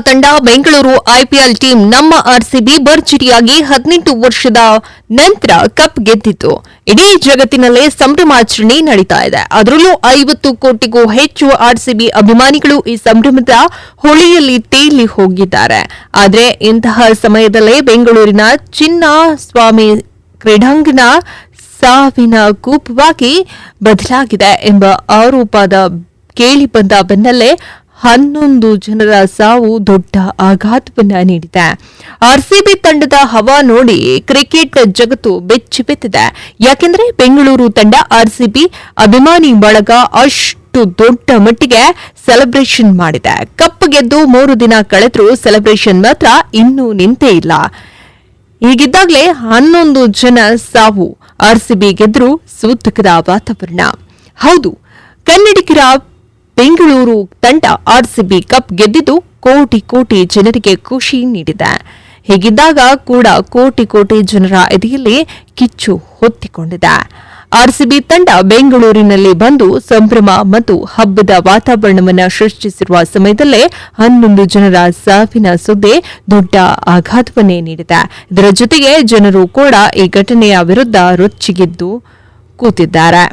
ತಂಡ Bengaluru IPL team ನಮ್ಮ RCB ಭರ್ಜರಿಯಾಗಿ 18 ವರ್ಷದ ನಂತರ ಕಪ್ ಗೆದ್ದಿತ್ತು. ಇಡೀ ಜಗತ್ತಿನಲ್ಲೇ ಸಂಭ್ರಮಾಚರಣೆ ನಡೀತಾ ಇದೆ. ಅದರಲ್ಲೂ 50 ಕೋಟಿಗೂ ಹೆಚ್ಚು ಆರ್ಸಿಬಿ ಅಭಿಮಾನಿಗಳು ಈ ಸಂಭ್ರಮದ ಹೊಳೆಯಲ್ಲಿ ತೇಲಿ ಹೋಗಿದ್ದಾರೆ. ಆದರೆ ಇಂತಹ ಸಮಯದಲ್ಲೇ ಬೆಂಗಳೂರಿನ ಚಿನ್ನಸ್ವಾಮಿ ಕ್ರೀಡಾಂಗಣ ಸಾವಿನ ಕೂಪವಾಗಿ ಬದಲಾಗಿದೆ ಎಂಬ ಆರೋಪದ ಕೇಳಿಬಂದ ಬೆನ್ನಲ್ಲೇ 11 ಜನರ ಸಾವು ದೊಡ್ಡ ಆಘಾತವನ್ನ ನೀಡಿದೆ. ಆರ್ಸಿಬಿ ತಂಡದ ಹವಾ ನೋಡಿ ಕ್ರಿಕೆಟ್ ಜಗತ್ತು ಬೆಚ್ಚಿಬಿದ್ದಿದೆ. ಯಾಕೆಂದ್ರೆ ಬೆಂಗಳೂರು ತಂಡ ಆರ್ಸಿಬಿ ಅಭಿಮಾನಿ ಬಳಗ ಅಷ್ಟು ದೊಡ್ಡ ಮಟ್ಟಿಗೆ ಸೆಲೆಬ್ರೇಷನ್ ಮಾಡಿದೆ. ಕಪ್ ಗೆದ್ದು 3 ದಿನ ಕಳೆದರೂ ಸೆಲೆಬ್ರೇಷನ್ ಮಾತ್ರ ಇನ್ನೂ ನಿಂತೇ ಇಲ್ಲ. ಹೀಗಿದ್ದಾಗಲೇ 11 ಜನ ಸಾವು. ಆರ್ಸಿಬಿ ಗೆದ್ರೂ ಸೂತಕದ ವಾತಾವರಣ. ಹೌದು, ಕನ್ನಡಿಗರ ಬೆಂಗಳೂರು ತಂಡ ಆರ್ಸಿಬಿ ಕಪ್ ಗೆದ್ದಿದ್ದು ಕೋಟಿ ಕೋಟಿ ಜನರಿಗೆ ಖುಷಿ ನೀಡಿದೆ. ಹೀಗಿದ್ದಾಗ ಕೂಡ ಕೋಟಿ ಕೋಟಿ ಜನರ ಎದೆಯಲ್ಲಿ ಕಿಚ್ಚು ಹೊತ್ತಿಕೊಂಡಿದೆ. ಆರ್ಸಿಬಿ ತಂಡ ಬೆಂಗಳೂರಿನಲ್ಲಿ ಬಂದು ಸಂಭ್ರಮ ಮತ್ತು ಹಬ್ಬದ ವಾತಾವರಣವನ್ನು ಸೃಷ್ಟಿಸಿರುವ ಸಮಯದಲ್ಲೇ 11 ಜನರ ಸಾವಿನ ಸುದ್ದಿ ದೊಡ್ಡ ಆಘಾತವನ್ನೇ ನೀಡಿದೆ. ಇದರ ಜೊತೆಗೆ ಜನರು ಕೂಡ ಈ ಘಟನೆಯ ವಿರುದ್ಧ ರೊಚ್ಚಿಗೆದ್ದು ಕೂತಿದ್ದಾರೆ.